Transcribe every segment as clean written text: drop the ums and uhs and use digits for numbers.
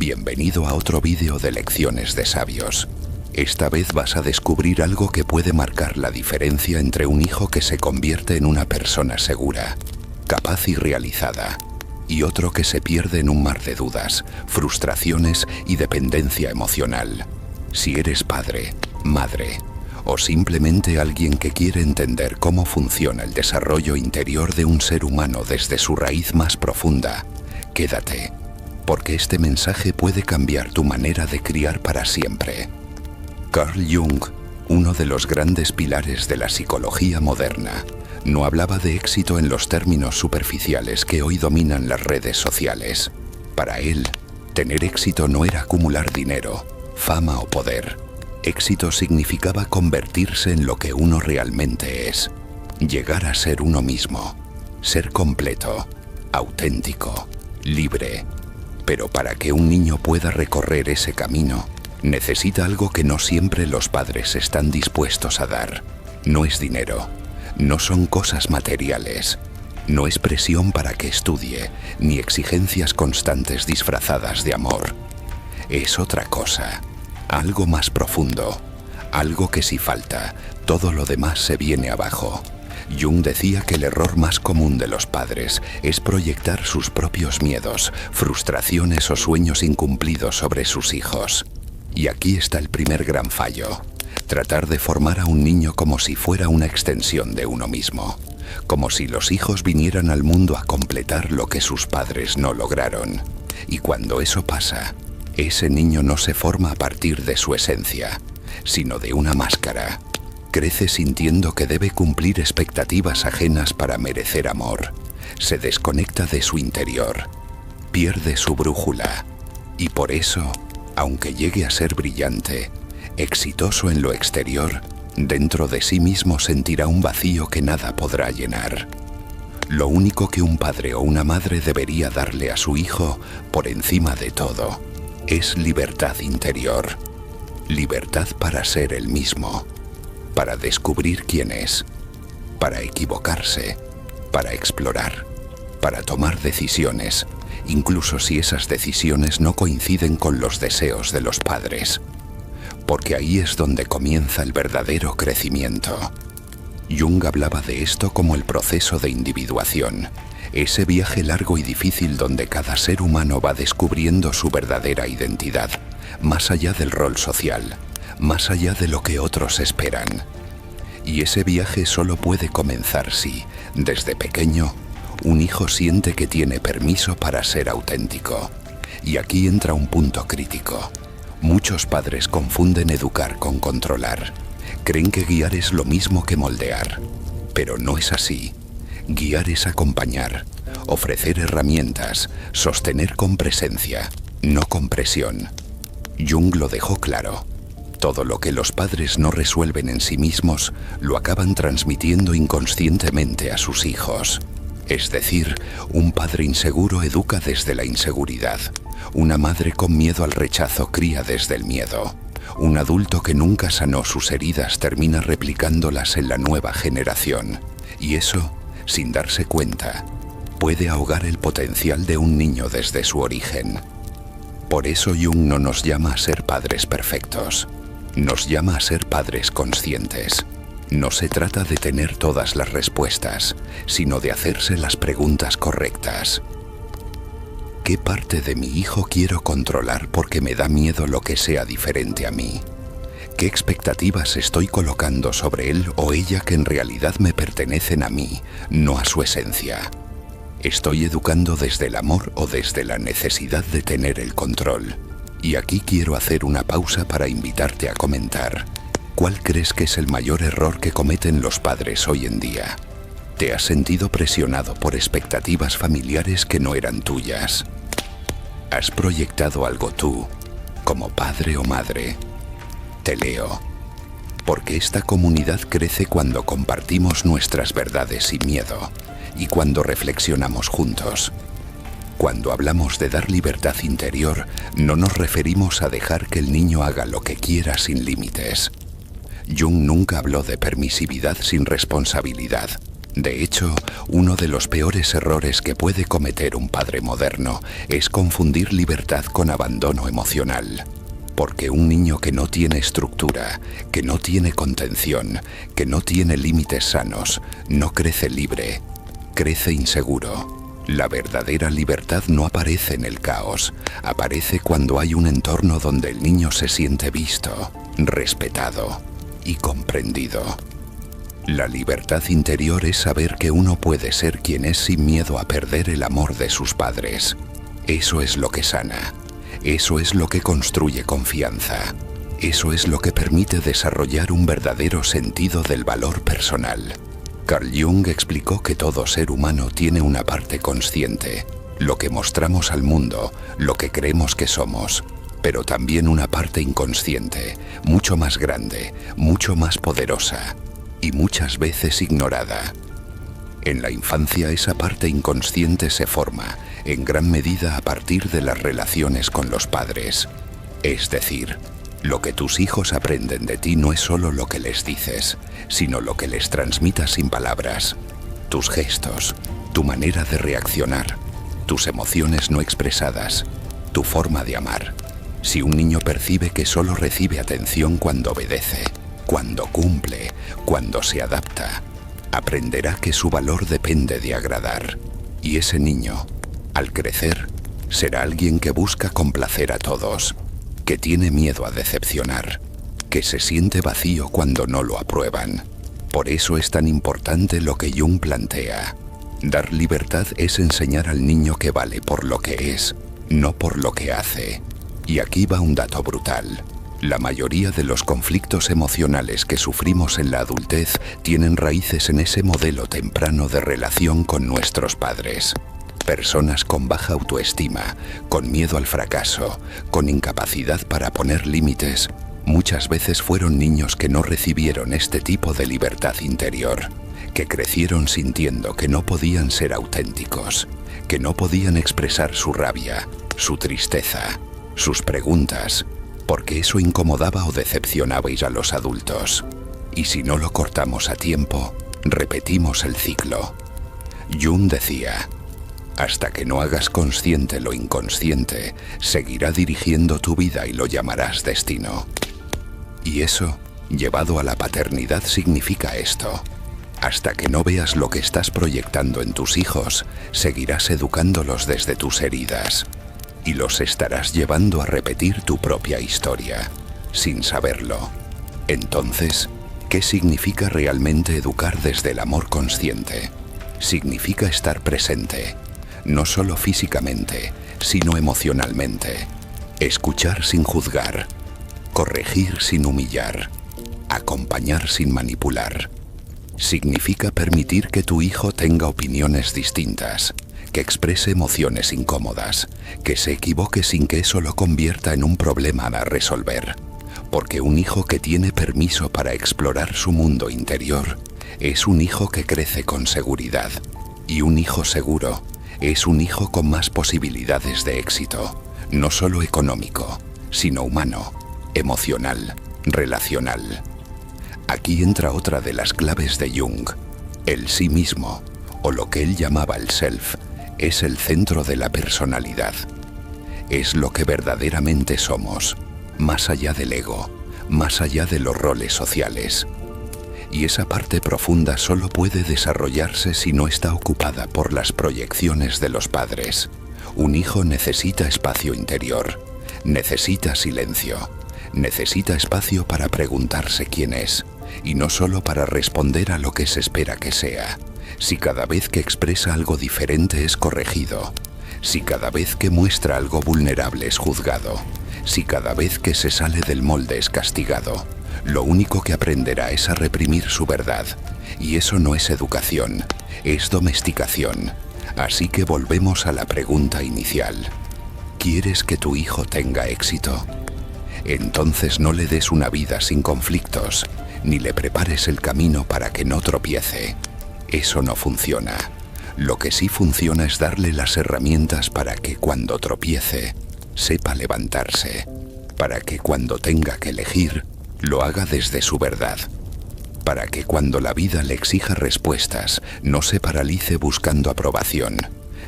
Bienvenido a otro vídeo de Lecciones de Sabios. Esta vez vas a descubrir algo que puede marcar la diferencia entre un hijo que se convierte en una persona segura, capaz y realizada, y otro que se pierde en un mar de dudas, frustraciones y dependencia emocional. Si eres padre, madre, o simplemente alguien que quiere entender cómo funciona el desarrollo interior de un ser humano desde su raíz más profunda, quédate, porque este mensaje puede cambiar tu manera de criar para siempre. Carl Jung, uno de los grandes pilares de la psicología moderna, no hablaba de éxito en los términos superficiales que hoy dominan las redes sociales. Para él, tener éxito no era acumular dinero, fama o poder. Éxito significaba convertirse en lo que uno realmente es, llegar a ser uno mismo, ser completo, auténtico, libre. Pero para que un niño pueda recorrer ese camino, necesita algo que no siempre los padres están dispuestos a dar. No es dinero, no son cosas materiales, no es presión para que estudie, ni exigencias constantes disfrazadas de amor. Es otra cosa, algo más profundo, algo que si falta, todo lo demás se viene abajo. Jung decía que el error más común de los padres es proyectar sus propios miedos, frustraciones o sueños incumplidos sobre sus hijos. Y aquí está el primer gran fallo: tratar de formar a un niño como si fuera una extensión de uno mismo, como si los hijos vinieran al mundo a completar lo que sus padres no lograron. Y cuando eso pasa, ese niño no se forma a partir de su esencia, sino de una máscara. Crece sintiendo que debe cumplir expectativas ajenas para merecer amor. Se desconecta de su interior, pierde su brújula. Y por eso, aunque llegue a ser brillante, exitoso en lo exterior, dentro de sí mismo sentirá un vacío que nada podrá llenar. Lo único que un padre o una madre debería darle a su hijo, por encima de todo, es libertad interior. Libertad para ser el mismo, para descubrir quién es, para equivocarse, para explorar, para tomar decisiones, incluso si esas decisiones no coinciden con los deseos de los padres. Porque ahí es donde comienza el verdadero crecimiento. Jung hablaba de esto como el proceso de individuación, ese viaje largo y difícil donde cada ser humano va descubriendo su verdadera identidad, más allá del rol social, más allá de lo que otros esperan. Y ese viaje solo puede comenzar si, desde pequeño, un hijo siente que tiene permiso para ser auténtico. Y aquí entra un punto crítico. Muchos padres confunden educar con controlar. Creen que guiar es lo mismo que moldear, pero no es así. Guiar es acompañar, ofrecer herramientas, sostener con presencia, no con presión. Jung lo dejó claro. Todo lo que los padres no resuelven en sí mismos, lo acaban transmitiendo inconscientemente a sus hijos. Es decir, un padre inseguro educa desde la inseguridad. Una madre con miedo al rechazo cría desde el miedo. Un adulto que nunca sanó sus heridas termina replicándolas en la nueva generación. Y eso, sin darse cuenta, puede ahogar el potencial de un niño desde su origen. Por eso Jung no nos llama a ser padres perfectos. Nos llama a ser padres conscientes. No se trata de tener todas las respuestas, sino de hacerse las preguntas correctas. ¿Qué parte de mi hijo quiero controlar porque me da miedo lo que sea diferente a mí? ¿Qué expectativas estoy colocando sobre él o ella que en realidad me pertenecen a mí, no a su esencia? ¿Estoy educando desde el amor o desde la necesidad de tener el control? Y aquí quiero hacer una pausa para invitarte a comentar. ¿Cuál crees que es el mayor error que cometen los padres hoy en día? ¿Te has sentido presionado por expectativas familiares que no eran tuyas? ¿Has proyectado algo tú, como padre o madre? Te leo. Porque esta comunidad crece cuando compartimos nuestras verdades sin miedo y cuando reflexionamos juntos. Cuando hablamos de dar libertad interior, no nos referimos a dejar que el niño haga lo que quiera sin límites. Jung nunca habló de permisividad sin responsabilidad. De hecho, uno de los peores errores que puede cometer un padre moderno es confundir libertad con abandono emocional. Porque un niño que no tiene estructura, que no tiene contención, que no tiene límites sanos, no crece libre, crece inseguro. La verdadera libertad no aparece en el caos, aparece cuando hay un entorno donde el niño se siente visto, respetado y comprendido. La libertad interior es saber que uno puede ser quien es sin miedo a perder el amor de sus padres. Eso es lo que sana. Eso es lo que construye confianza. Eso es lo que permite desarrollar un verdadero sentido del valor personal. Carl Jung explicó que todo ser humano tiene una parte consciente, lo que mostramos al mundo, lo que creemos que somos, pero también una parte inconsciente, mucho más grande, mucho más poderosa y muchas veces ignorada. En la infancia esa parte inconsciente se forma, en gran medida a partir de las relaciones con los padres. Es decir, lo que tus hijos aprenden de ti no es solo lo que les dices, sino lo que les transmitas sin palabras. Tus gestos, tu manera de reaccionar, tus emociones no expresadas, tu forma de amar. Si un niño percibe que solo recibe atención cuando obedece, cuando cumple, cuando se adapta, aprenderá que su valor depende de agradar. Y ese niño, al crecer, será alguien que busca complacer a todos, que tiene miedo a decepcionar, que se siente vacío cuando no lo aprueban. Por eso es tan importante lo que Jung plantea. Dar libertad es enseñar al niño que vale por lo que es, no por lo que hace. Y aquí va un dato brutal. La mayoría de los conflictos emocionales que sufrimos en la adultez tienen raíces en ese modelo temprano de relación con nuestros padres. Personas con baja autoestima, con miedo al fracaso, con incapacidad para poner límites, muchas veces fueron niños que no recibieron este tipo de libertad interior, que crecieron sintiendo que no podían ser auténticos, que no podían expresar su rabia, su tristeza, sus preguntas, porque eso incomodaba o decepcionaba a los adultos. Y si no lo cortamos a tiempo, repetimos el ciclo. Jung decía: hasta que no hagas consciente lo inconsciente, seguirá dirigiendo tu vida y lo llamarás destino. Y eso, llevado a la paternidad, significa esto. Hasta que no veas lo que estás proyectando en tus hijos, seguirás educándolos desde tus heridas. Y los estarás llevando a repetir tu propia historia, sin saberlo. Entonces, ¿qué significa realmente educar desde el amor consciente? Significa estar presente, no solo físicamente, sino emocionalmente. Escuchar sin juzgar, corregir sin humillar, acompañar sin manipular. Significa permitir que tu hijo tenga opiniones distintas, que exprese emociones incómodas, que se equivoque sin que eso lo convierta en un problema a resolver. Porque un hijo que tiene permiso para explorar su mundo interior es un hijo que crece con seguridad. Y un hijo seguro es un hijo con más posibilidades de éxito, no solo económico, sino humano, emocional, relacional. Aquí entra otra de las claves de Jung. El sí mismo, o lo que él llamaba el self, es el centro de la personalidad. Es lo que verdaderamente somos, más allá del ego, más allá de los roles sociales. Y esa parte profunda solo puede desarrollarse si no está ocupada por las proyecciones de los padres. Un hijo necesita espacio interior, necesita silencio, necesita espacio para preguntarse quién es, y no solo para responder a lo que se espera que sea. Si cada vez que expresa algo diferente es corregido, si cada vez que muestra algo vulnerable es juzgado, si cada vez que se sale del molde es castigado, lo único que aprenderá es a reprimir su verdad. Y eso no es educación, es domesticación. Así que volvemos a la pregunta inicial. ¿Quieres que tu hijo tenga éxito? Entonces no le des una vida sin conflictos, ni le prepares el camino para que no tropiece. Eso no funciona. Lo que sí funciona es darle las herramientas para que cuando tropiece, sepa levantarse, para que cuando tenga que elegir, lo haga desde su verdad. para que cuando la vida le exija respuestas no se paralice buscando aprobación,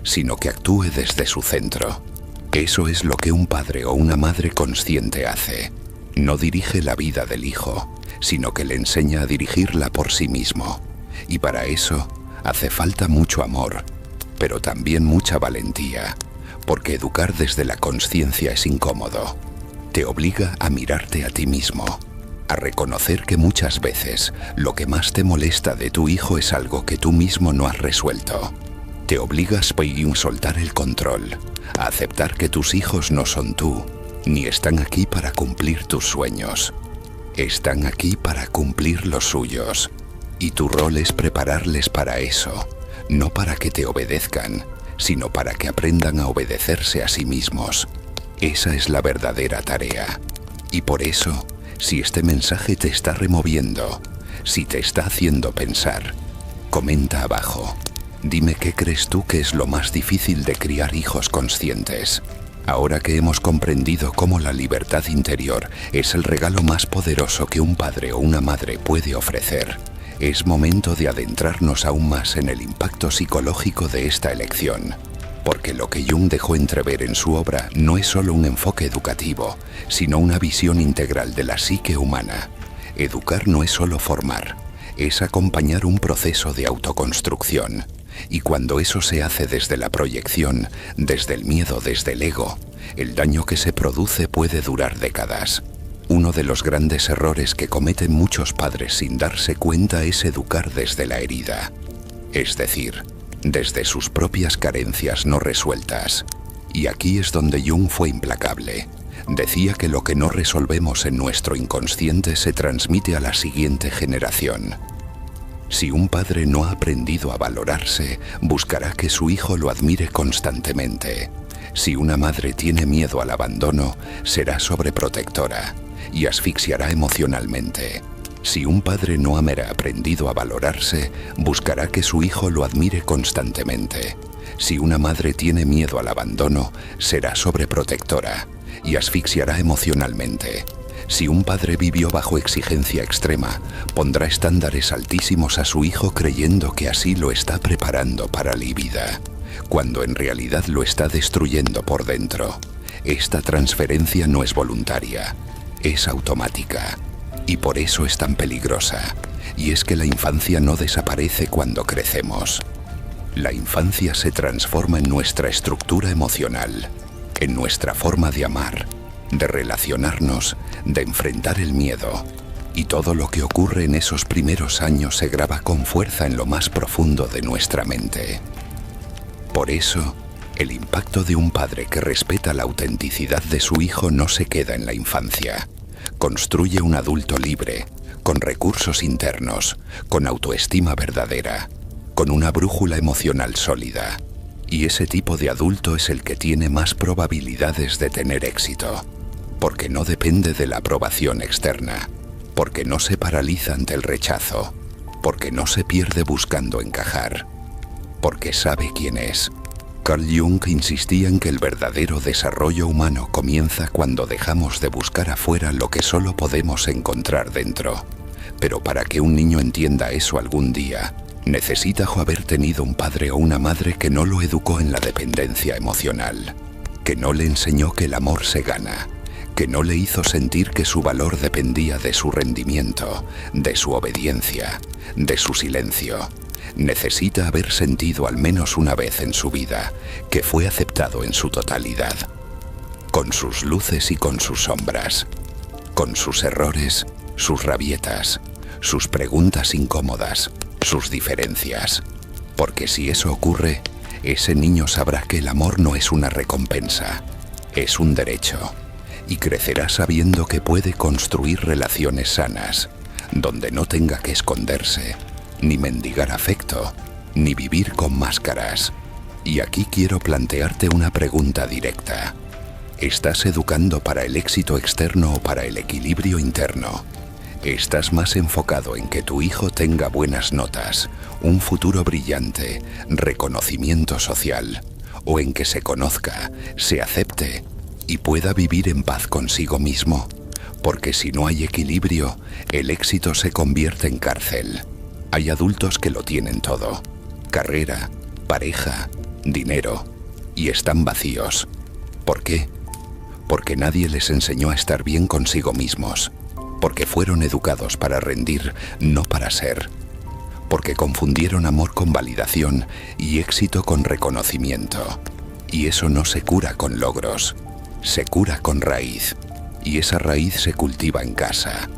sino que actúe desde su centro. Eso es lo que un padre o una madre consciente hace. No dirige la vida del hijo, sino que le enseña a dirigirla por sí mismo. Y para eso hace falta mucho amor, pero también mucha valentía, porque educar desde la consciencia es incómodo. Te obliga a mirarte a ti mismo, a reconocer que muchas veces lo que más te molesta de tu hijo es algo que tú mismo no has resuelto. Te obligas a soltar el control, a aceptar que tus hijos no son tú, ni están aquí para cumplir tus sueños. Están aquí para cumplir los suyos, y tu rol es prepararles para eso, no para que te obedezcan, sino para que aprendan a obedecerse a sí mismos. Esa es la verdadera tarea. Y por eso, si este mensaje te está removiendo, si te está haciendo pensar, comenta abajo. Dime qué crees tú que es lo más difícil de criar hijos conscientes. Ahora que hemos comprendido cómo la libertad interior es el regalo más poderoso que un padre o una madre puede ofrecer, es momento de adentrarnos aún más en el impacto psicológico de esta elección. Porque lo que Jung dejó entrever en su obra no es solo un enfoque educativo, sino una visión integral de la psique humana. Educar no es solo formar, es acompañar un proceso de autoconstrucción. Y cuando eso se hace desde la proyección, desde el miedo, desde el ego, el daño que se produce puede durar décadas. Uno de los grandes errores que cometen muchos padres sin darse cuenta es educar desde la herida. Es decir, desde sus propias carencias no resueltas. Y aquí es donde Jung fue implacable. Decía que lo que no resolvemos en nuestro inconsciente se transmite a la siguiente generación. Si un padre no ha aprendido a valorarse, buscará que su hijo lo admire constantemente. Si una madre tiene miedo al abandono, será sobreprotectora y asfixiará emocionalmente. Si un padre no ha aprendido a valorarse, buscará que su hijo lo admire constantemente. Si una madre tiene miedo al abandono, será sobreprotectora y asfixiará emocionalmente. Si un padre vivió bajo exigencia extrema, pondrá estándares altísimos a su hijo creyendo que así lo está preparando para la vida, cuando en realidad lo está destruyendo por dentro. Esta transferencia no es voluntaria, es automática. Y por eso es tan peligrosa. Y es que la infancia no desaparece cuando crecemos. La infancia se transforma en nuestra estructura emocional, en nuestra forma de amar, de relacionarnos, de enfrentar el miedo. Y todo lo que ocurre en esos primeros años se graba con fuerza en lo más profundo de nuestra mente. Por eso, el impacto de un padre que respeta la autenticidad de su hijo no se queda en la infancia. Construye un adulto libre, con recursos internos, con autoestima verdadera, con una brújula emocional sólida. Y ese tipo de adulto es el que tiene más probabilidades de tener éxito, porque no depende de la aprobación externa, porque no se paraliza ante el rechazo, porque no se pierde buscando encajar, porque sabe quién es. Carl Jung insistía en que el verdadero desarrollo humano comienza cuando dejamos de buscar afuera lo que solo podemos encontrar dentro. Pero para que un niño entienda eso algún día, necesita haber tenido un padre o una madre que no lo educó en la dependencia emocional, que no le enseñó que el amor se gana, que no le hizo sentir que su valor dependía de su rendimiento, de su obediencia, de su silencio. Necesita haber sentido al menos una vez en su vida que fue aceptado en su totalidad, con sus luces y con sus sombras, con sus errores, sus rabietas, sus preguntas incómodas, sus diferencias. Porque si eso ocurre, ese niño sabrá que el amor no es una recompensa, es un derecho, y crecerá sabiendo que puede construir relaciones sanas, donde no tenga que esconderse, ni mendigar afecto, ni vivir con máscaras. Y aquí quiero plantearte una pregunta directa. ¿Estás educando para el éxito externo o para el equilibrio interno? ¿Estás más enfocado en que tu hijo tenga buenas notas, un futuro brillante, reconocimiento social, o en que se conozca, se acepte y pueda vivir en paz consigo mismo? Porque si no hay equilibrio, el éxito se convierte en cárcel. Hay adultos que lo tienen todo: carrera, pareja, dinero, y están vacíos. ¿Por qué? Porque nadie les enseñó a estar bien consigo mismos. Porque fueron educados para rendir, no para ser. Porque confundieron amor con validación y éxito con reconocimiento. Y eso no se cura con logros, se cura con raíz. Y esa raíz se cultiva en casa,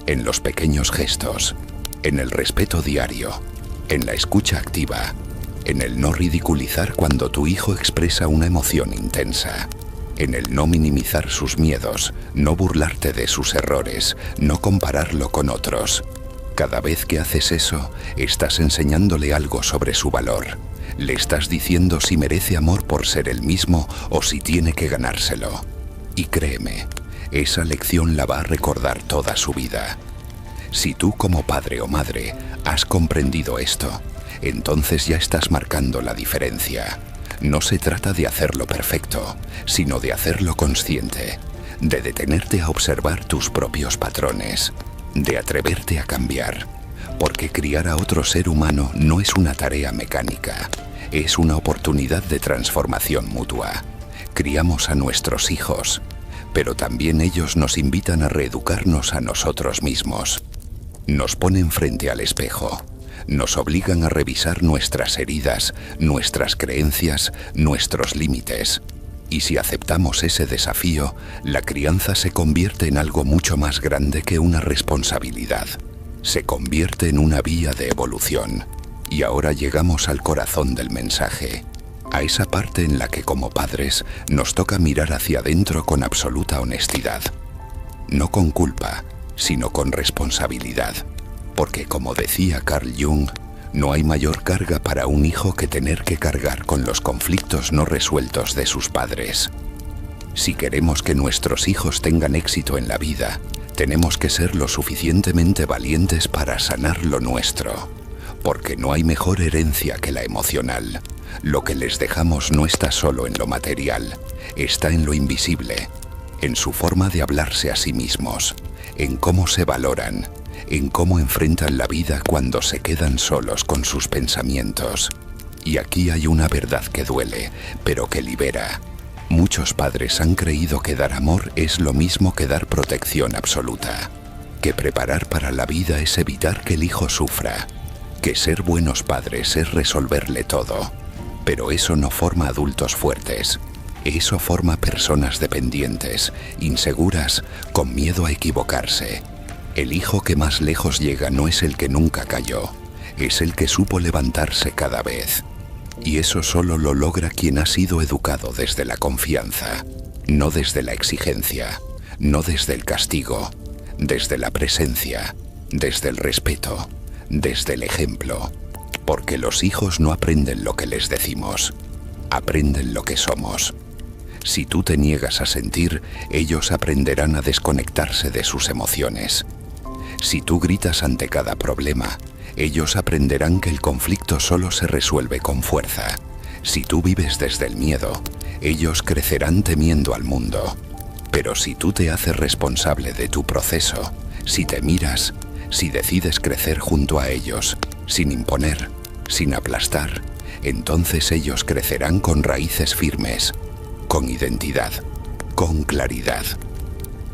en los pequeños gestos, en el respeto diario, en la escucha activa, en el no ridiculizar cuando tu hijo expresa una emoción intensa, en el no minimizar sus miedos, no burlarte de sus errores, no compararlo con otros. Cada vez que haces eso, estás enseñándole algo sobre su valor. Le estás diciendo si merece amor por ser él mismo o si tiene que ganárselo. Y créeme, esa lección la va a recordar toda su vida. Si tú como padre o madre has comprendido esto, entonces ya estás marcando la diferencia. No se trata de hacerlo perfecto, sino de hacerlo consciente, de detenerte a observar tus propios patrones, de atreverte a cambiar, porque criar a otro ser humano no es una tarea mecánica, es una oportunidad de transformación mutua. Criamos a nuestros hijos, pero también ellos nos invitan a reeducarnos a nosotros mismos. Nos ponen frente al espejo, nos obligan a revisar nuestras heridas, nuestras creencias, nuestros límites. Y si aceptamos ese desafío, la crianza se convierte en algo mucho más grande que una responsabilidad. Se convierte en una vía de evolución. Y ahora llegamos al corazón del mensaje, a esa parte en la que como padres nos toca mirar hacia adentro con absoluta honestidad. No con culpa, sino con responsabilidad. Porque como decía Carl Jung, no hay mayor carga para un hijo que tener que cargar con los conflictos no resueltos de sus padres. Si queremos que nuestros hijos tengan éxito en la vida, tenemos que ser lo suficientemente valientes para sanar lo nuestro. Porque no hay mejor herencia que la emocional. Lo que les dejamos no está solo en lo material, está en lo invisible, en su forma de hablarse a sí mismos, en cómo se valoran, en cómo enfrentan la vida cuando se quedan solos con sus pensamientos. Y aquí hay una verdad que duele, pero que libera. Muchos padres han creído que dar amor es lo mismo que dar protección absoluta, que preparar para la vida es evitar que el hijo sufra, que ser buenos padres es resolverle todo. Pero eso no forma adultos fuertes. Eso forma personas dependientes, inseguras, con miedo a equivocarse. El hijo que más lejos llega no es el que nunca cayó, es el que supo levantarse cada vez. Y eso solo lo logra quien ha sido educado desde la confianza, no desde la exigencia, no desde el castigo, desde la presencia, desde el respeto, desde el ejemplo. Porque los hijos no aprenden lo que les decimos, aprenden lo que somos. Si tú te niegas a sentir, ellos aprenderán a desconectarse de sus emociones. Si tú gritas ante cada problema, ellos aprenderán que el conflicto solo se resuelve con fuerza. Si tú vives desde el miedo, ellos crecerán temiendo al mundo. Pero si tú te haces responsable de tu proceso, si te miras, si decides crecer junto a ellos, sin imponer, sin aplastar, entonces ellos crecerán con raíces firmes, con identidad, con claridad.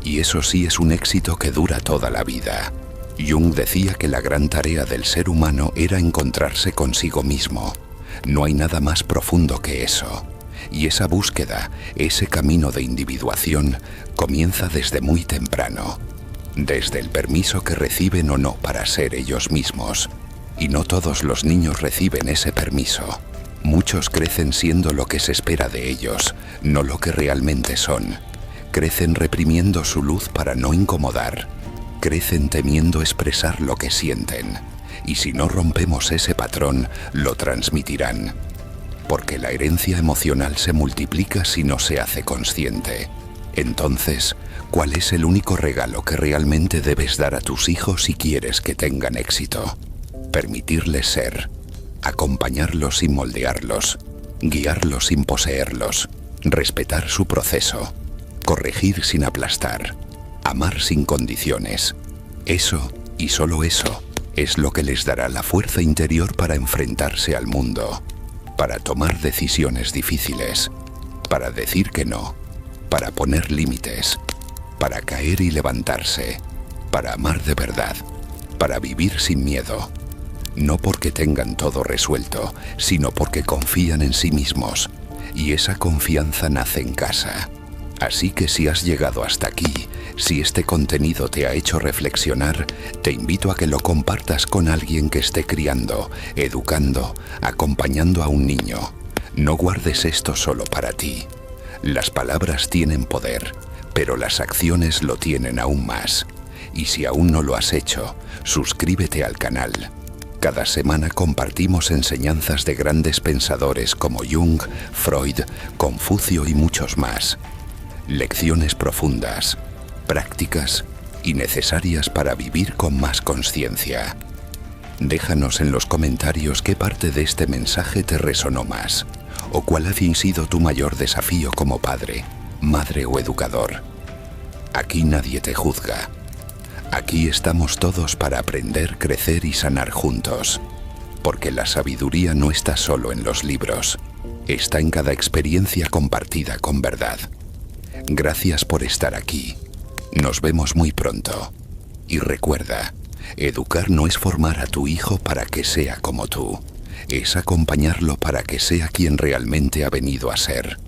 Y eso sí es un éxito que dura toda la vida. Jung decía que la gran tarea del ser humano era encontrarse consigo mismo. No hay nada más profundo que eso. Y esa búsqueda, ese camino de individuación, comienza desde muy temprano. Desde el permiso que reciben o no para ser ellos mismos. Y no todos los niños reciben ese permiso. Muchos crecen siendo lo que se espera de ellos, no lo que realmente son. Crecen reprimiendo su luz para no incomodar. Crecen temiendo expresar lo que sienten. Y si no rompemos ese patrón, lo transmitirán. Porque la herencia emocional se multiplica si no se hace consciente. Entonces, ¿cuál es el único regalo que realmente debes dar a tus hijos si quieres que tengan éxito? Permitirles ser, acompañarlos sin moldearlos, guiarlos sin poseerlos, respetar su proceso, corregir sin aplastar, Amar sin condiciones. Eso, y solo eso, es lo que les dará la fuerza interior para enfrentarse al mundo, para tomar decisiones difíciles, para decir que no, para poner límites, para caer y levantarse, para amar de verdad, para vivir sin miedo. No porque tengan todo resuelto, sino porque confían en sí mismos, y esa confianza nace en casa. Así que si has llegado hasta aquí, si este contenido te ha hecho reflexionar, te invito a que lo compartas con alguien que esté criando, educando, acompañando a un niño. No guardes esto solo para ti. Las palabras tienen poder, pero las acciones lo tienen aún más. Y si aún no lo has hecho, suscríbete al canal. Cada semana compartimos enseñanzas de grandes pensadores como Jung, Freud, Confucio y muchos más. Lecciones profundas, prácticas y necesarias para vivir con más conciencia. Déjanos en los comentarios qué parte de este mensaje te resonó más, o cuál ha sido tu mayor desafío como padre, madre o educador. Aquí nadie te juzga. Aquí estamos todos para aprender, crecer y sanar juntos. Porque la sabiduría no está solo en los libros, está en cada experiencia compartida con verdad. Gracias por estar aquí. Nos vemos muy pronto. Y recuerda, educar no es formar a tu hijo para que sea como tú, es acompañarlo para que sea quien realmente ha venido a ser.